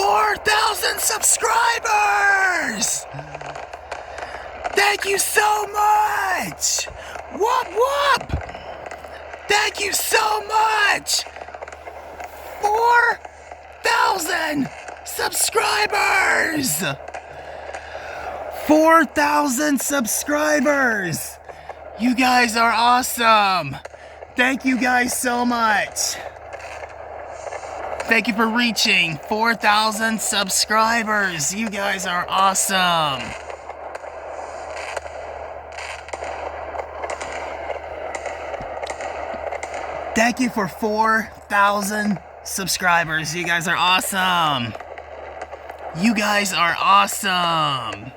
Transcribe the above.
4,000 subscribers! Thank you so much! Whoop whoop! Thank you so much! 4,000 subscribers! 4,000 subscribers! You guys are awesome! Thank you guys so much! Thank you for reaching 4,000 subscribers! You guys are awesome! Thank you for 4,000 subscribers. You guys are awesome. You guys are awesome.